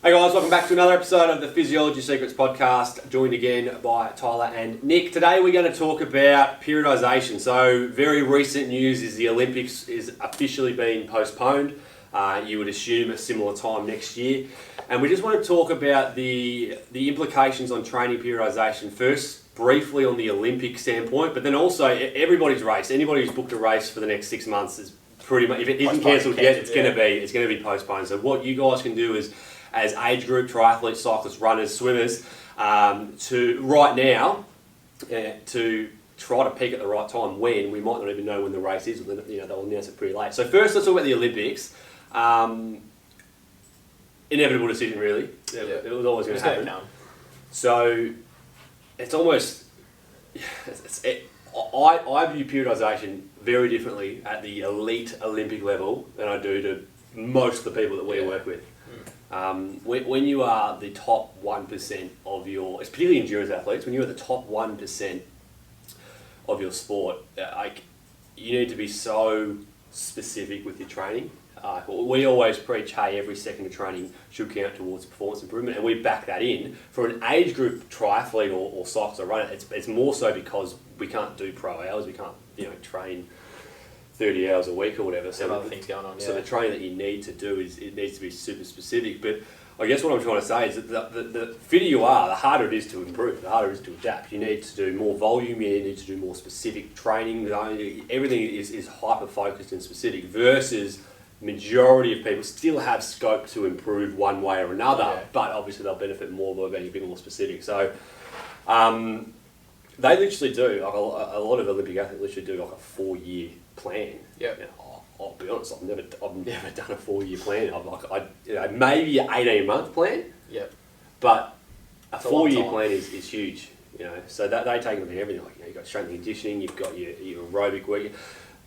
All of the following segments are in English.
Hey guys, welcome back to another episode of the Physiology Secrets podcast, joined again by Tyler and Nick. Today we're going to talk about periodisation. So very recent news is the Olympics is officially being postponed. You would assume a similar time next year. And we just want to talk about the implications on training periodisation first, briefly on the Olympic standpoint, but then also everybody's race. Anybody who's booked a race for the next 6 months is pretty much, if it isn't cancelled yet, it's going to be postponed. So what you guys can do is, as age group, triathletes, cyclists, runners, swimmers, to right now, to try to peak at the right time when we might not even know when the race is, or they'll announce it pretty late. So first, let's talk about the Olympics. Inevitable decision, really. It was always going to happen. So it's almost, I view periodisation very differently at the elite Olympic level than I do to most of the people that we work with. When you are the top 1% of your, it's particularly endurance athletes, when you're the top 1% of your sport, you need to be so specific with your training. We always preach, hey, every second of training should count towards performance improvement, and we back that in. For an age group triathlete or cyclist or runner, it's more so because we can't do pro hours, we can't, train 30 hours a week or whatever. So other things going on. So the training that you need to do it needs to be super specific. But I guess what I'm trying to say is that the fitter you are, the harder it is to improve, the harder it is to adapt. You need to do more volume, you need to do more specific training. Everything is hyper focused and specific versus majority of people still have scope to improve one way or another, but obviously they'll benefit more by being a bit more specific. So they literally do, like a lot of Olympic athletes literally do like a 4-year plan. I'll be honest, I've never done a 4-year plan. Maybe an 18-month plan. But a 4-year plan is huge. So that they take into everything. You've got strength and conditioning, you've got your aerobic work.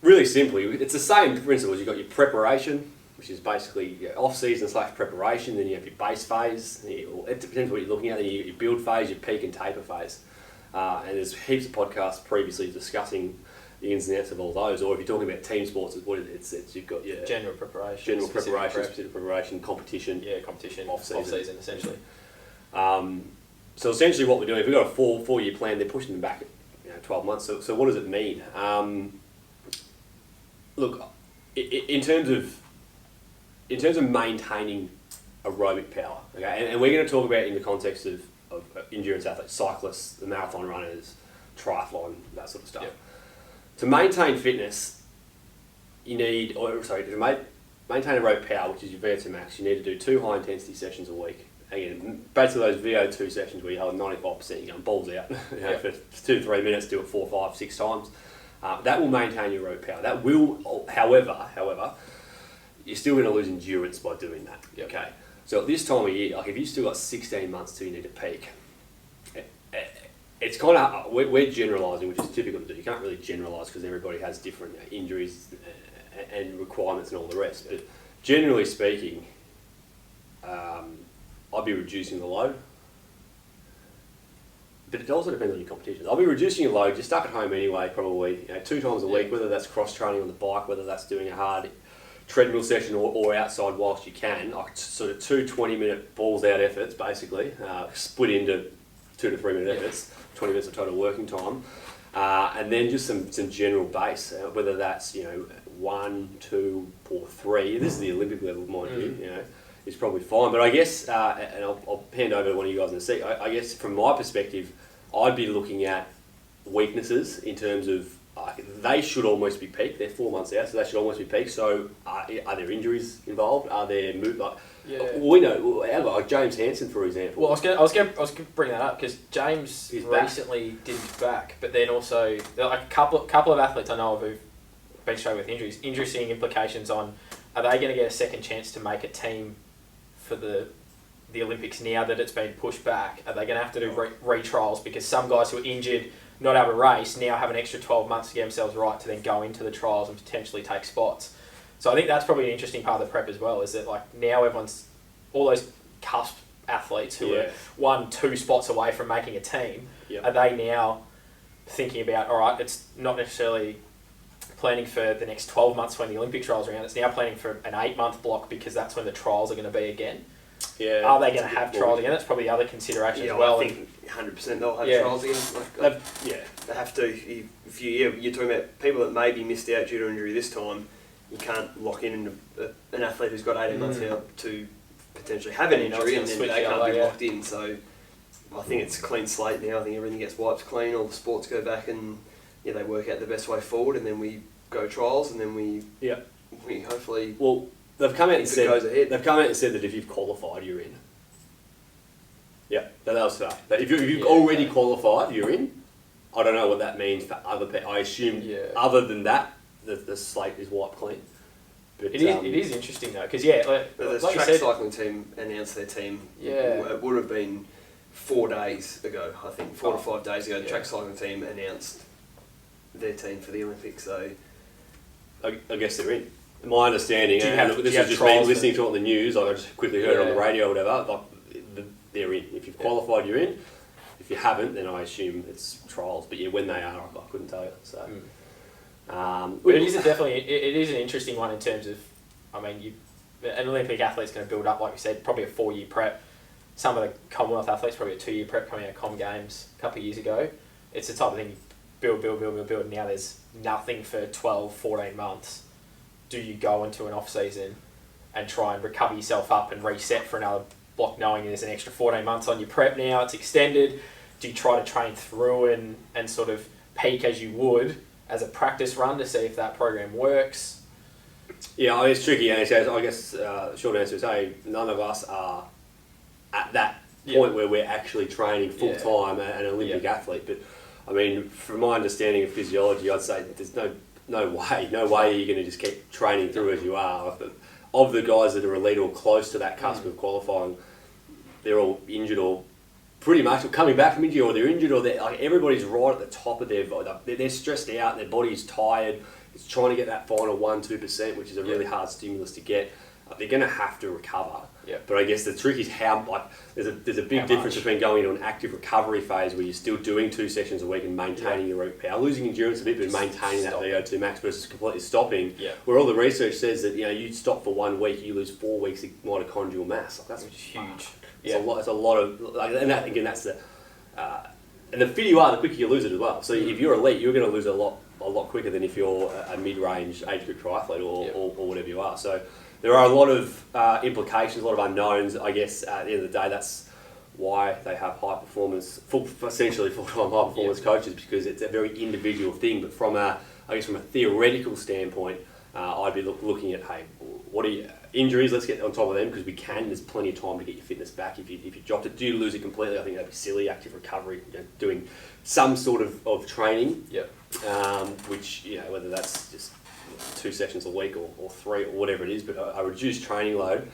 Really simply, it's the same principles. You've got your preparation, which is basically off-season / preparation. Then you have your base phase. It depends what you're looking at. Then your build phase, your peak and taper phase. And there's heaps of podcasts previously discussing the ins and outs of all those. Or if you're talking about team sports, it's you've got your general preparation, specific preparation, competition. Competition, off-season essentially. So essentially, what we're doing, if we've got a 4-year plan, they're pushing them back 12 months. So what does it mean? Look, in terms of maintaining aerobic power, okay, and we're going to talk about it in the context of endurance athletes, cyclists, the marathon runners, triathlon, that sort of stuff. To maintain fitness, to maintain aerobic power, which is your VO2 max, you need to do 2 high intensity sessions a week. Again, basically those VO2 sessions where you hold 95%, you're going balls out. For 2 to 3 minutes, do it 4, 5, 6 times. That will maintain your aerobic power. That will, however, you're still going to lose endurance by doing that. Okay. So at this time of year, if you've still got 16 months till you need to peak, it's kind of, we're generalising, which is difficult to do. You can't really generalise because everybody has different injuries and requirements and all the rest. But generally speaking, I'd be reducing the load. But it also depends on your competition. I'll be reducing your load. You're stuck at home anyway, probably 2 times a week, whether that's cross-training on the bike, whether that's doing a hard treadmill session or outside whilst you can. Sort of 2 20-minute balls-out efforts, basically, split into 2 to 3 minute efforts, 20 minutes of total working time, and then just some general base, whether that's 1, 2, or 3. This is the Olympic level, mind you. Is probably fine. But I guess, and I'll hand over to one of you guys in a sec, I guess from my perspective, I'd be looking at weaknesses in terms of, they should almost be peaked. They're 4 months out, so they should almost be peaked. So are there injuries involved? Are there we know, like James Hansen, for example. Well, I was going to bring that up because James recently did his back, but then also a couple of athletes I know of who've been struggling with injuries. Interesting implications on, are they going to get a second chance to make a team for the Olympics now that it's been pushed back? Are they going to have to do retrials because some guys who are injured, not able to race, now have an extra 12 months to get themselves right to then go into the trials and potentially take spots? So I think that's probably an interesting part of the prep as well, is that now everyone's, all those cusp athletes who are 1-2 spots away from making a team, are they now thinking about, all right, it's not necessarily planning for the next 12 months when the Olympic trials are around. It's now planning for an 8-month block because that's when the trials are going to be again. Yeah. Are they going to have trials again? That's probably the other consideration as well. I think 100% they'll have Yeah. trials again. They have to. If you're talking about people that maybe missed out due to injury this time, you can't lock in an athlete who's got 18 months out to potentially have an injury and then they can't be locked in. So I think it's a clean slate now. I think everything gets wiped clean. All the sports go back and they work out the best way forward, and then we go trials, and then we hopefully. Well, they've come out and said goes ahead. They've come out and said that if you've qualified, you're in. Yeah, that was fair. But if you've already qualified, you're in. I don't know what that means for other people. I assume other than that, the slate is wiped clean. But it is interesting though, because the like track you said, cycling team announced their team. Yeah. It would have been 4 days ago, I think, 4 to 5 days ago. The Yeah. track cycling team announced their team for the Olympics. So I guess they're in. My understanding, Do you and have- this do you is have just me trials listening to it on the news. I just quickly heard it on the Yeah. radio or whatever. They're in. If you've qualified, you're in. If you haven't, then I assume it's trials. But when they are, I couldn't tell you. So, but it is it is an interesting one in terms of, I mean, an Olympic athlete's going to build up, like you said, probably a 4-year prep. Some of the Commonwealth athletes probably a 2-year prep coming out of Com Games a couple of years ago. It's the type of thing you build. And now there's nothing for 12, 14 months. Do you go into an off season and try and recover yourself up and reset for another block, knowing there's an extra 14 months on your prep now, it's extended? Do you try to train through and sort of peak as you would as a practice run to see if that program works? Yeah, it's tricky, and I guess the short answer is, hey, none of us are at that point where we're actually training full time an Olympic athlete. But I mean, from my understanding of physiology, I'd say there's no way you're going to just keep training through as you are. Of the guys that are elite or close to that cusp of qualifying, they're all injured or pretty much coming back from injury, or they're injured, or everybody's right at the top of their body. They're stressed out and their body's tired. It's trying to get that final 1-2%, which is a really hard stimulus to get. They're going to have to recover. Yeah. But I guess the trick is how there's a big difference between going into an active recovery phase where you're still doing 2 sessions a week and maintaining your power, losing endurance a bit, but maintaining that VO2 max versus completely stopping. Yeah. Where all the research says that you stop for 1 week, you lose 4 weeks of mitochondrial mass. That's huge. It's a lot of, and that again, that's the and the fitter you are, the quicker you lose it as well. So if you're elite, you're going to lose a lot quicker than if you're a mid-range age group triathlete or whatever you are. So there are a lot of implications, a lot of unknowns. I guess at the end of the day, that's why they have essentially full-time high performance coaches, because it's a very individual thing. But from a theoretical standpoint, I'd be looking at, hey, what are your injuries? Let's get on top of them because we can. There's plenty of time to get your fitness back. If you dropped it, do you lose it completely? I think that'd be silly. Active recovery, doing some sort of training. Yep. Which whether that's just 2 sessions a week or 3 or whatever it is, but a reduced training load,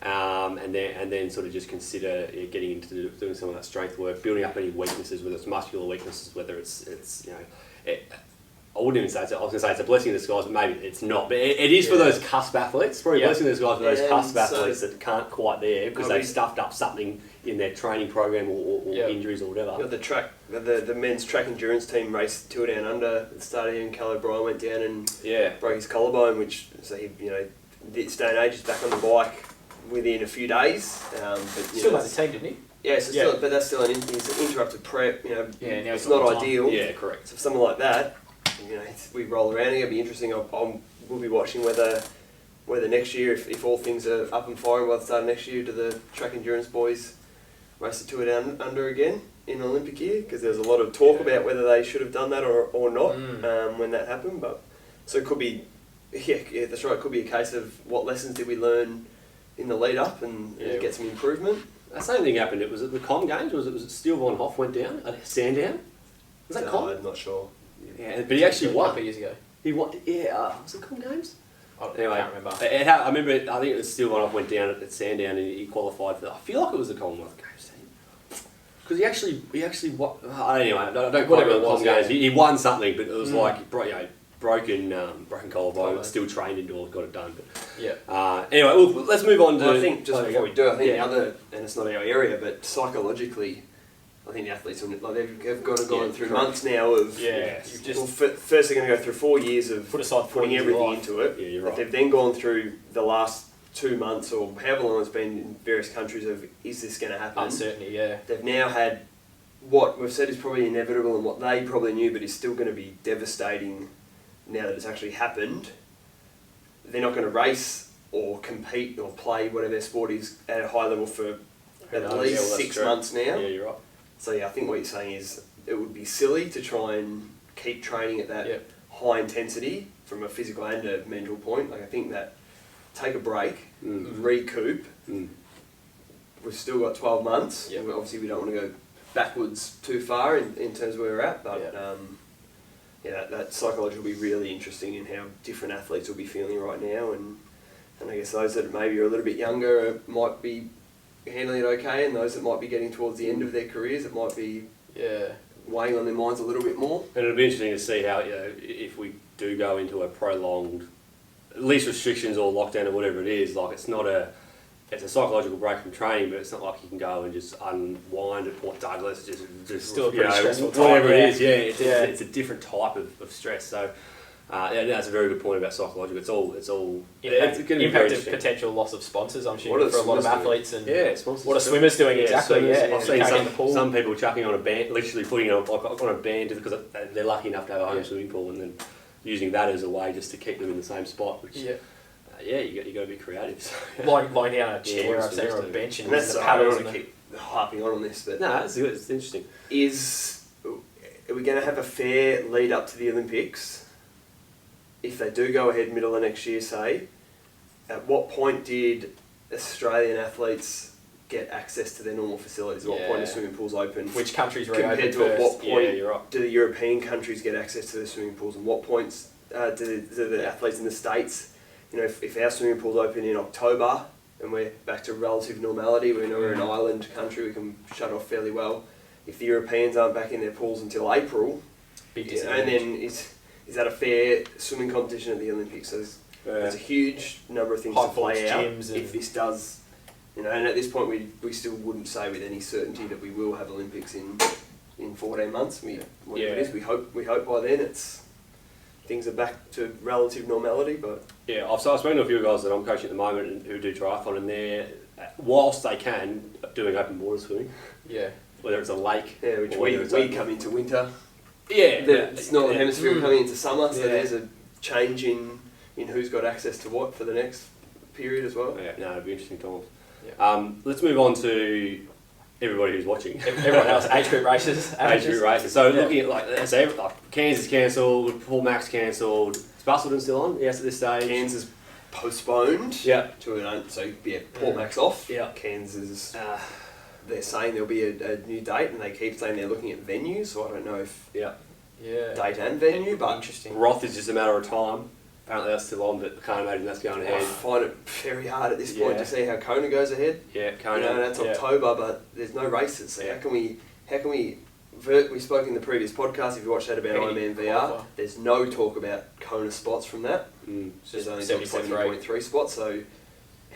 and then sort of just consider getting into doing some of that strength work, building up any weaknesses, whether it's muscular weaknesses, whether it's I wouldn't even say I was going to say it's a blessing in disguise, but maybe it's not. But it is for those cusp athletes. It's probably a blessing in disguise for those cusp athletes that can't quite there because they've stuffed up something in their training program or injuries or whatever. The men's track endurance team raced Tour Down Under at the start of the year, and Cal O'Brien went down and broke his collarbone, which this day and age is back on the bike within a few days. But still made the team, didn't he? Yeah, but that's still an interrupted prep. Now it's not ideal. Yeah, correct. So for someone like that, we roll around. It'll be interesting. We'll be watching whether next year, if all things are up and firing by the start of next year, do the track endurance boys race the Tour Down Under again in an Olympic year? Because there's a lot of talk about whether they should have done that or not when that happened. But so it could be, that's right. It could be a case of what lessons did we learn in the lead up and get some improvement. The same thing happened. It was at the Com Games. Was it Steele Von Hoff went down at Sandown? Was that Com? I'm not sure. Yeah, but he actually won. A couple of years ago. He won. Yeah, was it Com Games? Anyway, I can't remember. I remember. I think it was Steele Von Hoff went down at Sandown and he qualified for. I feel like it was the Commonwealth Games team because he actually won. Anyway, I don't quite remember the Com Games. He won something, but it was like broken collarbone, still trained indoors, got it done. But anyway, let's move on to. I think just before we do, I think the other, and it's not our area, but psychologically, I think the athletes they've gone through months now of first they're going to go through 4 years of putting everything into it. Yeah, you're right. But they've then gone through the last 2 months or however long it's been in various countries of, is this going to happen? Uncertainty, yeah. They've now had what we've said is probably inevitable and what they probably knew, but is still going to be devastating now that it's actually happened. They're not going to race or compete or play whatever their sport is at a high level for at least 6 months now. Yeah, you're right. So yeah, I think what you're saying is it would be silly to try and keep training at that high intensity from a physical and a mental point. Like I think that take a break, recoup. We've still got 12 months. Yep. Obviously, we don't want to go backwards too far in terms of where we're at, but that psychology will be really interesting in how different athletes will be feeling right now, and I guess those that maybe are a little bit younger might be handling it okay, and those that might be getting towards the end of their careers, it might be weighing on their minds a little bit more. And it'll be interesting to see how, if we do go into a prolonged, at least restrictions or lockdown or whatever it is, like it's a psychological break from training, but it's not like you can go and just unwind at Port Douglas, just still a pretty stressful time. whatever it is. It's a different type of stress. So that's a very good point about psychological. It's all impact of potential loss of sponsors. I'm sure for a lot of athletes and sponsors. What are swimmers doing exactly? I've seen some people chucking on a band, literally putting it on a band because they're lucky enough to have a home swimming pool, and then using that as a way just to keep them in the same spot. Which, you got to be creative. So. Lying down on a chair, I've seen, or a bench, and that's the I don't paddles. want to keep harping on this, but no, it's good. It's interesting. Are we going to have a fair lead up to the Olympics? If they do go ahead middle of next year, say, at what point did Australian athletes get access to their normal facilities? At what point are swimming pools open? Which countries reopen compared to first? At what point you're right. do the European countries get access to their swimming pools? And what points do the athletes in the States? If our swimming pool's open in October and we're back to relative normality, we know we're an island country, we can shut off fairly well. If the Europeans aren't back in their pools until April, and then is that a fair swimming competition at the Olympics? So there's a huge number of things to play out if this does, and at this point we still wouldn't say with any certainty that we will have Olympics in 14 months. Whatever it is, we hope by then things are back to relative normality, but... Yeah, I've spoken to a few guys that I'm coaching at the moment who do triathlon, and they're, whilst they can, doing open water swimming. Yeah. Whether it's a lake... Yeah, which we come into winter. Yeah. It's Northern Hemisphere coming into summer, so there's a change in who's got access to what for the next period as well. Yeah, it'll be interesting times. Yeah. Let's move on to everybody who's watching. Everyone else, age group races. So looking at like Cairns cancelled, Paul Max cancelled. Is Busselton still on? Yes, at this stage. Cairns is postponed. Yeah. Port Max off. Yeah. Cairns is. They're saying there'll be a new date, and they keep saying they're looking at venues. So I don't know if date and venue, but interesting. Roth is just a matter of time. Apparently that's still on, but I can't imagine that's going ahead. I find it very hard at this point to see how Kona goes ahead. Yeah, Kona. That's October, but there's no races. So how can we? We spoke in the previous podcast. If you watched that about Ironman VR, there's no talk about Kona spots from that. There's only 70.3 spots. So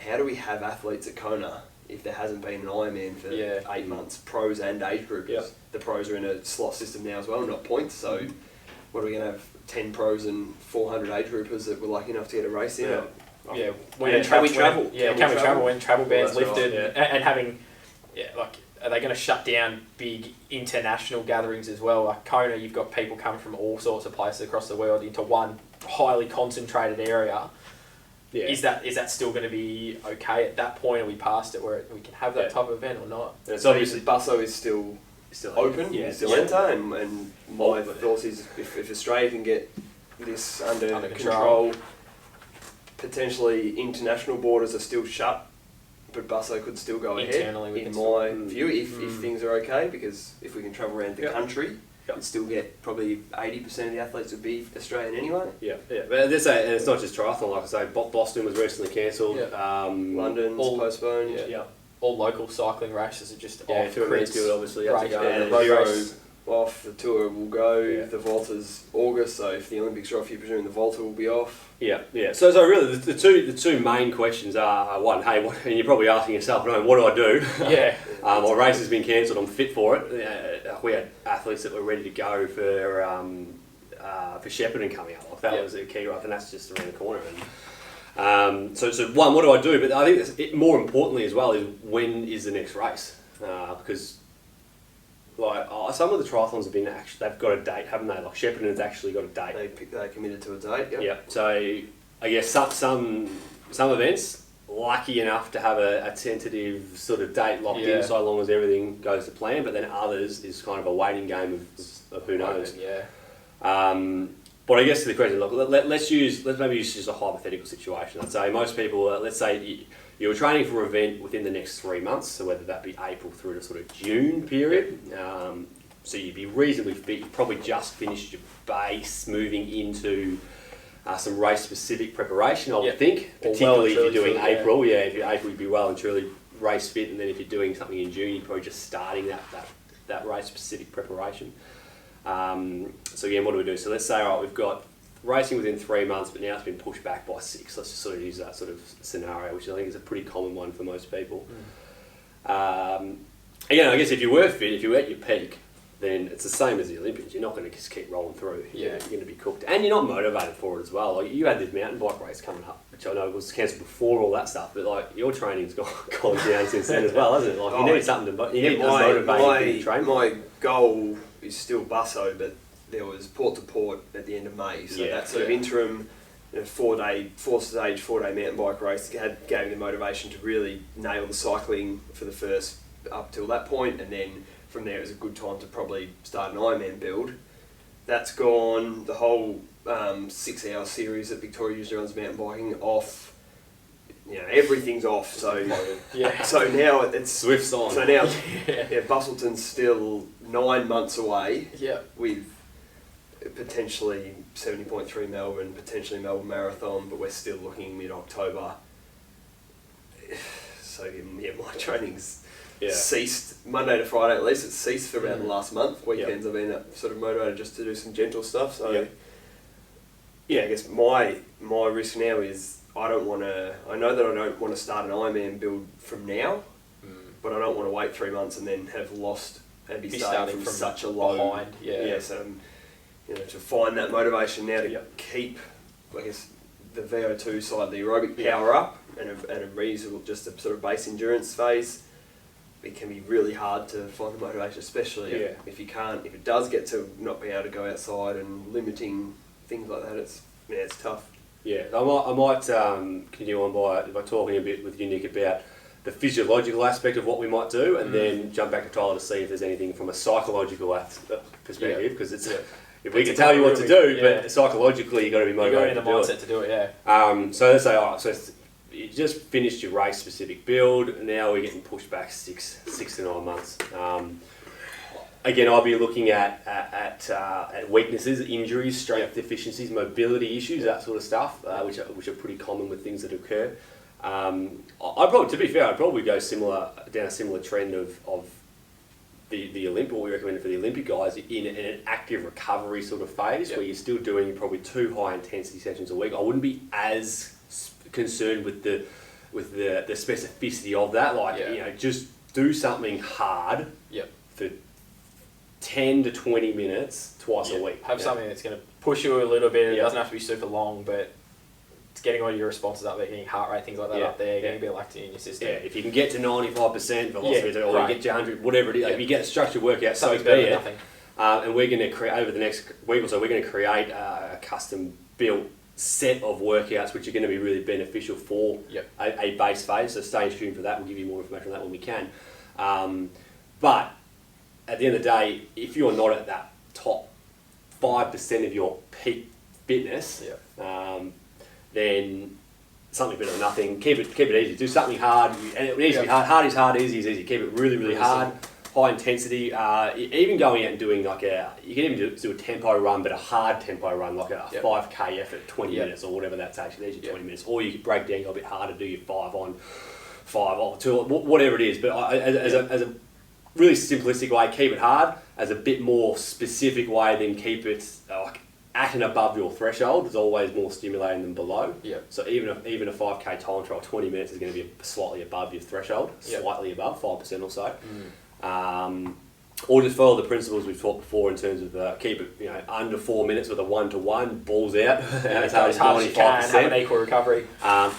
how do we have athletes at Kona if there hasn't been an Ironman for 8 months? Pros and age groupers. Yep. The pros are in a slot system now as well, not points. So what are we going to have? 10 pros and 400 age groupers that were lucky enough to get a race in. Can we travel? Can we travel when travel bans lifted and having, are they going to shut down big international gatherings as well? Like Kona, you've got people coming from all sorts of places across the world into one highly concentrated area. Yeah. Is that still going to be okay at that point? Are we past it where we can have that type of event or not? And it's obviously Busso is still open, still enter, and my thoughts is if Australia can get this under control, potentially international borders are still shut, but Busso could still go ahead, in my view, if things are okay, because if we can travel around the country, and still get probably 80% of the athletes would be Australian anyway. But it's not just triathlon, like I say, Boston was recently cancelled. London's postponed. All local cycling races are just off. Tour Mansfield obviously had to go. And the Hero off, the Tour will go, the Volta's August, so if the Olympics are off, you presume the Volta will be off. So really the two main questions are, one, hey, and you're probably asking yourself, no, what do I do? My race has been cancelled, I'm fit for it. We had athletes that were ready to go for Shepparton coming up. Like that was a key, right? And that's just around the corner. So one, what do I do? But I think more importantly as well is when is the next race? Because some of the triathlons have been they've got a date, haven't they? Like Shepparton's actually got a date. They committed to a date. Yep. Yeah. So I guess some events lucky enough to have a tentative sort of date locked in, so long as everything goes to plan. But then others is kind of a waiting game of who knows. Yeah. But I guess to the question, look, let's maybe use just a hypothetical situation. I'd say most people, let's say you're training for an event within the next 3 months, so whether that be April through to sort of June period. So you'd be reasonably fit. You've probably just finished your base, moving into some race-specific preparation, I would think, particularly if you're doing April. Yeah, if you're April, you'd be well and truly race fit, and then if you're doing something in June, you're probably just starting that race-specific preparation. So again, what do we do? So let's say, all right, we've got racing within 3 months, but now it's been pushed back by 6. Let's just sort of use that sort of scenario, which I think is a pretty common one for most people. Again, I guess if you were fit, if you were at your peak, then it's the same as the Olympians. You're not going to just keep rolling through. You're going to be cooked. And you're not motivated for it as well. Like, you had this mountain bike race coming up, which I know was cancelled before all that stuff, but like your training's gone down since then as well, hasn't it? Like, you need something to motivate you to train. My goal is still Busso, but there was port to port at the end of May, so that sort of interim 4-day mountain bike race gave me the motivation to really nail the cycling for the first up till that point, and then from there it was a good time to probably start an Ironman build. That's gone. The whole 6-hour series that Victoria usually runs mountain biking off. Everything's off. So So now it's Swift's on. So now Bustleton's still 9 months away. Yeah. With potentially 70.3 Melbourne, potentially Melbourne Marathon, but we're still looking mid-October. So my training's ceased Monday to Friday at least. It's ceased for about the last month. Weekends I've been sort of motivated just to do some gentle stuff. So I guess my risk now is I know that I don't want to start an Ironman build from now, but I don't want to wait 3 months and then have lost and be starting from such a low behind. So to find that motivation now to keep, I guess, the VO2 side, the aerobic power up, and a reasonable, just a sort of base endurance phase. It can be really hard to find the motivation, especially if it does get to not be able to go outside and limiting things like that. It's tough. Yeah, I might continue on by talking a bit with you, Nick, about the physiological aspect of what we might do, and then jump back to Tyler to see if there's anything from a psychological perspective, because it's if we can tell you what to do, but psychologically you've got to be motivated to do it. You've got in the mindset to do it, So let's say, all right, so you just finished your race-specific build, and now we're getting pushed back 6 to 9 months. Again, I'll be looking at weaknesses, injuries, strength deficiencies, mobility issues, that sort of stuff, which are pretty common with things that occur. To be fair, I'd probably go down a similar trend of the Olympic, what we recommend for the Olympic guys, in an active recovery sort of phase, where you're still doing probably 2 high intensity sessions a week. I wouldn't be as concerned with the specificity of that. Just do something hard for 10 to 20 minutes twice a week. Have something that's going to push you a little bit. It doesn't have to be super long, but it's getting all your responses up there, getting heart rate, things like that up there, getting a bit of lactate in your system. Yeah, if you can get to 95% velocity, or you get to 100, whatever it is, if you get a structured workout, so be it. And we're going to create, over the next week or so, we're going to create a custom built set of workouts which are going to be really beneficial for a base phase. So stay tuned for that. We'll give you more information on that when we can. But at the end of the day, if you're not at that top 5% of your peak fitness, then something better than nothing. Keep it easy. Do something hard, and it needs to be hard. Hard is hard. Easy is easy. Keep it really, really hard. High intensity. Even going out and doing you can even do a tempo run, but a hard tempo run, like a 5K effort, 20 minutes or whatever that takes. There's your 20 minutes. Or you could break down a bit harder, do your 5 on, 5 off, 2, whatever it is. But as a really simplistic way, keep it hard. As a bit more specific way, then keep it at and above your threshold. Is always more stimulating than below. So even a 5K time trial, 20 minutes is going to be slightly above your threshold, slightly above 5% or so. Or just follow the principles we've talked before in terms of keep it under 4 minutes with a 1-to-1, balls out, as hard as you can, have an equal recovery.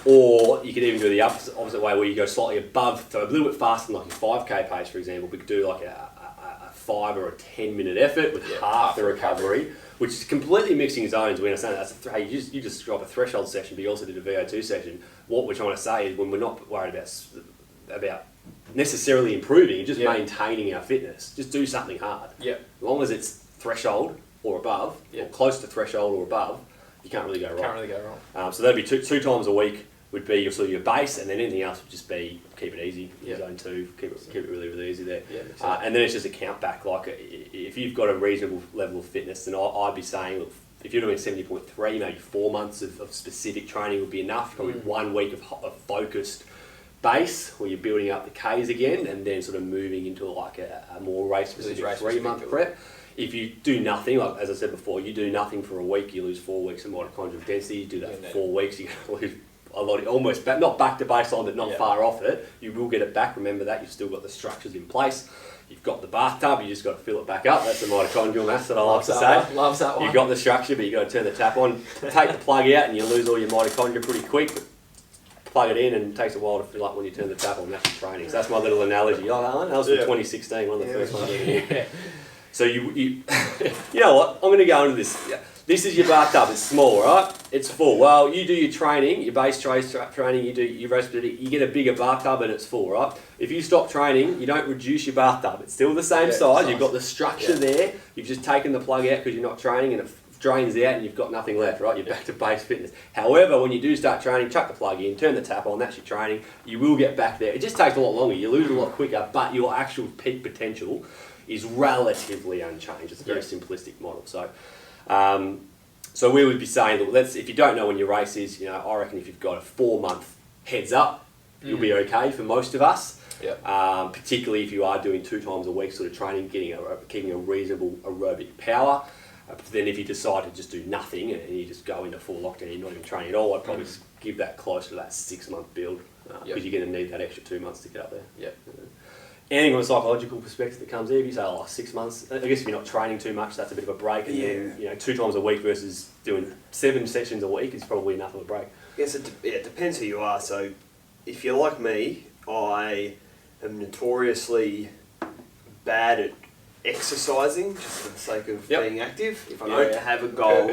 Or you could even do the opposite way where you go slightly above, so a little bit faster than like your 5K pace, for example. We could do like a 5 or a 10-minute effort with half the recovery, which is completely mixing zones. We understand that. You just drop a threshold session, but you also did a VO2 session. What we're trying to say is when we're not worried about necessarily improving, just maintaining our fitness, just do something hard. Yeah. As long as it's threshold or above, or close to threshold or above, you can't really go wrong. So that'd be two times a week would be your base, and then anything else would just be keep it easy. Zone 2, keep it really, really easy there. And then it's just a count back. Like if you've got a reasonable level of fitness, then I'd be saying, look, if you're doing 70.3, maybe 4 months of specific training would be enough. Probably 1 week of focused base where you're building up the Ks again, and then sort of moving into like a more race specific 3-month prep. If you do nothing, like as I said before, you do nothing for a week, you lose 4 weeks of mitochondrial density. You do that for 4 weeks, you're going to lose a lot, almost back, not back to baseline, but not far off it. You will get it back. Remember that you've still got the structures in place. You've got the bathtub, you just got to fill it back up. That's the mitochondrial mass that I like to say. Loves that one. You've got the structure, but you've got to turn the tap on. Take the plug out and you lose all your mitochondria pretty quick. Plug it in, and it takes a while to fill up when you turn the tap on. That's your training. So that's my little analogy. Oh, Alan, that was from 2016, one of the first ones. So you know what? I'm going to go into this. This is your bathtub. It's small, right? It's full. Well, you do your training, your base training, you do your respiratory, you get a bigger bathtub and it's full, right? If you stop training, you don't reduce your bathtub. It's still the same size. You've got the structure there. You've just taken the plug out because you're not training, and it drains out and you've got nothing left, right? You're back to base fitness. However, when you do start training, chuck the plug in, turn the tap on, that's your training. You will get back there. It just takes a lot longer. You lose a lot quicker, but your actual peak potential is relatively unchanged. It's a very simplistic model. So we would be saying, look, if you don't know when your race is, I reckon if you've got a 4-month heads up, you'll be okay for most of us. Particularly if you are doing 2 times a week sort of training, keeping a reasonable aerobic power. Then if you decide to just do nothing and you just go into full lockdown, you're not even training at all, I'd probably give that close to that 6-month build because you're going to need that extra 2 months to get up there. Anything from a psychological perspective that comes there, if you say 6 months, I guess if you're not training too much, that's a bit of a break. And then 2 times a week versus doing 7 sessions a week is probably enough of a break. Yes, it depends who you are. So if you're like me, I am notoriously bad at exercising just for the sake of being active. If I don't have a goal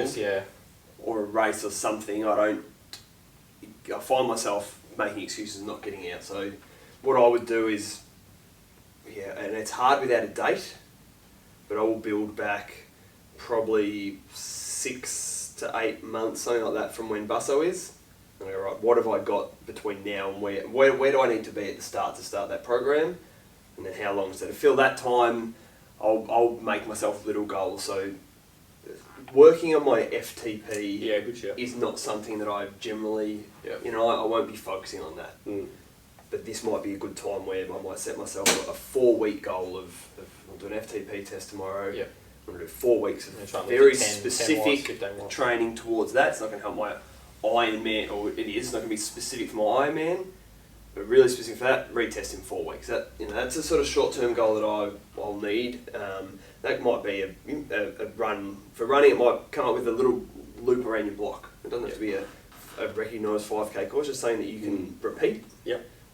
or a race or something, I find myself making excuses and not getting out. So what I would do is, and it's hard without a date, but I will build back probably 6 to 8 months, something like that, from when Busso is. And I go, right, what have I got between now and where do I need to be at the start to start that program? And then how long? So to fill that time, I'll make myself little goals. So working on my FTP is not something that I generally, I won't be focusing on that. But this might be a good time where I might set myself a 4-week goal of I'll do an FTP test tomorrow. I'm going to do 4 weeks of very specific training towards that. It's not going to help my Ironman, or it is. It's not going to be specific for my Ironman, but really specific for that. Retest in 4 weeks. That's a sort of short-term goal that I'll need. That might be a run. For running, it might come up with a little loop around your block. It doesn't have to be a recognised 5K course. Just saying that you can repeat.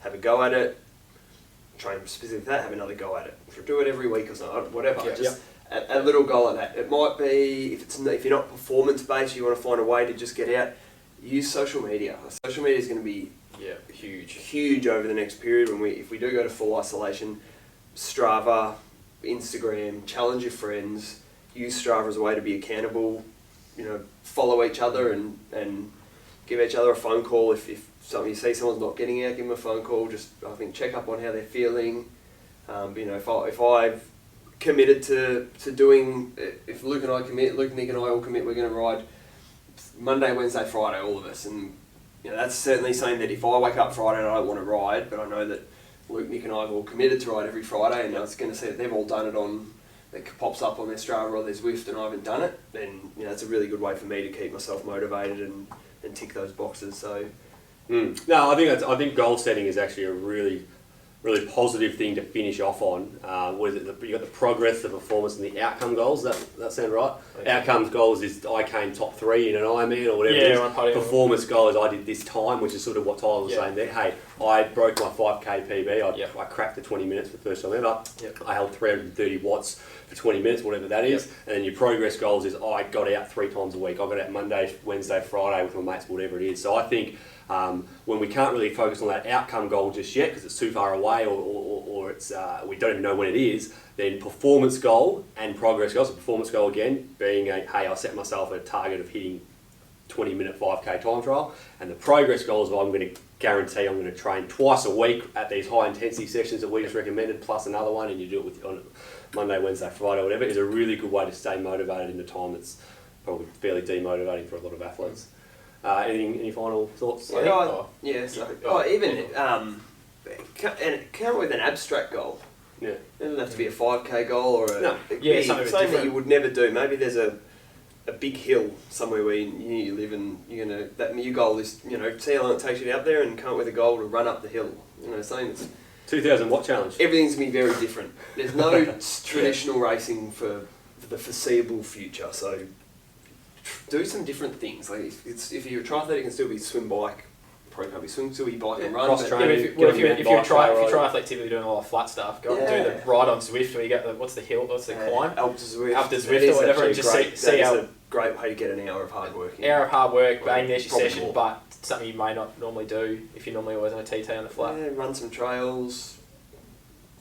Have a go at it, train specifically for that, have another go at it. Do it every week or something, whatever. Just a little goal at that. It might be, if you're not performance-based, you want to find a way to just get out, use social media. Social media is going to be huge over the next period. If we do go to full isolation, Strava, Instagram, challenge your friends, use Strava as a way to be accountable, follow each other and give each other a phone call if you see someone's not getting out, give them a phone call. Just check up on how they're feeling. If I've committed to doing, if Luke, Nick and I all commit, we're going to ride Monday, Wednesday, Friday, all of us, and that's certainly something that if I wake up Friday and I don't want to ride, but I know that Luke, Nick, and I have all committed to ride every Friday, and I was going to see that they've all done it it pops up on their Strava or their Zwift, and I haven't done it, then it's a really good way for me to keep myself motivated and tick those boxes. So. No, I think goal setting is actually a really really positive thing to finish off on. What is it? You got the progress, the performance, and the outcome goals. That sound right? Okay. Outcomes goals is I came top 3 in an Ironman or whatever. Yeah, it is. on podium. Performance goal is I did this time, which is sort of what Tyler was Yeah. saying there. Hey, I broke my 5k PB. Yep. I cracked the 20 minutes for the first time ever. Yep. I held 330 watts for 20 minutes, whatever that is. Yep. And then your progress goals is I got out 3 times a week. I got out Monday, Wednesday, Friday with my mates, whatever it is. So I think when we can't really focus on that outcome goal just yet because it's too far away or it's we don't even know when it is, then performance goal and progress goal. So performance goal again being hey, I set myself a target of hitting 20-minute 5k time trial, and the progress goal is I'm going to guarantee I'm going to train twice a week at these high intensity sessions that we just recommended, plus another one, and you do it on Monday, Wednesday, Friday, whatever. Is a really good way to stay motivated in a time that's probably fairly demotivating for a lot of athletes. Any final thoughts? So even come up with an abstract goal. Yeah. It doesn't have to be a 5k goal or No. it could Yeah, be something something that different. you would never do. Maybe there's a big hill somewhere where you live, and you're gonna that your goal is see how long it takes you out there and come up with a goal to run up the hill. Something that's 2,000 watt challenge. everything's gonna be very different. There's no traditional racing for the foreseeable future. So do some different things. Like if you're a triathlete, it can still be swim, bike. Probably can't be swim, still be bike and run. Cross but- train. Yeah, Training, but if get you're on the if bike, you're ride. triathlete typically doing a lot of flat stuff, go and do the ride on Zwift where you get what's the hill, what's the climb? Alp to Zwift. Alp to Zwift That is or whatever, actually and just great. see That is how- a great way to get an hour of hard work in. Hour of hard work, bang, there's your Probably session, more. but something you may not normally do if you're normally always on a TT on the flat. Yeah, run some trails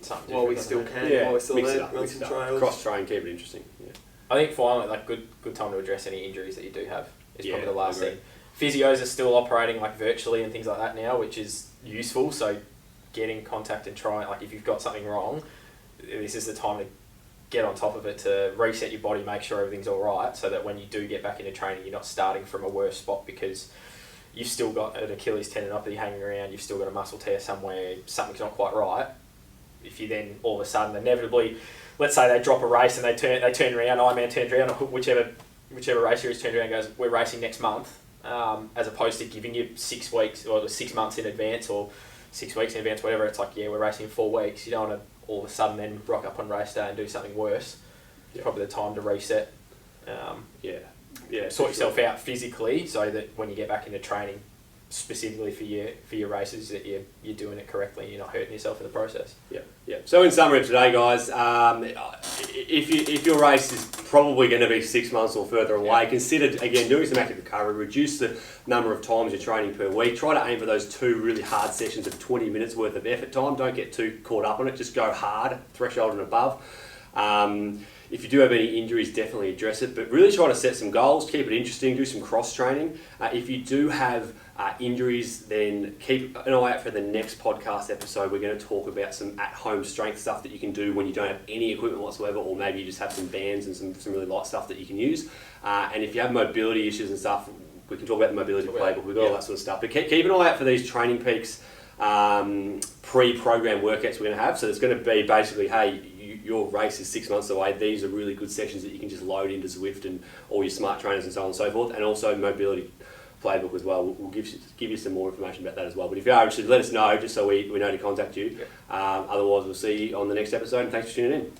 Something while we different, still doesn't it? can. Yeah, While we're still mix it there, up, run mix some it up. trails. Cross train, keep it interesting. Yeah. I think finally, like good time to address any injuries that you do have is Yeah, probably the last agree. thing. Physios are still operating like virtually and things like that now, which is useful. So get in contact and try. Like if you've got something wrong, this is the time to get on top of it, to reset your body, make sure everything's all right, so that when you do get back into training, you're not starting from a worse spot because you've still got an Achilles tendinopathy hanging around, you've still got a muscle tear somewhere, something's not quite right. If you then all of a sudden inevitably, let's say they drop a race and they turn around, Ironman turns around, or whichever race series turns around and goes, we're racing next month, as opposed to giving you 6 weeks or 6 months in advance or 6 weeks in advance, whatever. It's like, yeah, we're racing in 4 weeks. You don't want to all of a sudden then rock up on race day and do something worse. It's Yeah. probably the time to reset. Yeah. Sort yourself out physically so that when you get back into training, specifically for your races, that you're doing it correctly and you're not hurting yourself in the process. Yeah. So in summary of today, guys, if your race is probably going to be 6 months or further away, consider again doing some active recovery. Reduce the number of times you're training per week. Try to aim for those 2 really hard sessions of 20 minutes worth of effort time. Don't get too caught up on it. Just go hard, threshold and above. If you do have any injuries, definitely address it, but really try to set some goals, keep it interesting, do some cross training. If you do have injuries, then keep an eye out for the next podcast episode. We're going to talk about some at-home strength stuff that you can do when you don't have any equipment whatsoever, or maybe you just have some bands and some really light stuff that you can use. And if you have mobility issues and stuff, we can talk about the mobility playbook. We've got all that sort of stuff. But keep an eye out for these training peaks, pre-program workouts we're going to have. So it's going to be basically, hey, your race is 6 months away. These are really good sessions that you can just load into Zwift and all your smart trainers and so on and so forth. And also mobility playbook as well. We'll give you some more information about that as well. But if you are interested, let us know just so we know to contact you. Otherwise, we'll see you on the next episode, and thanks for tuning in.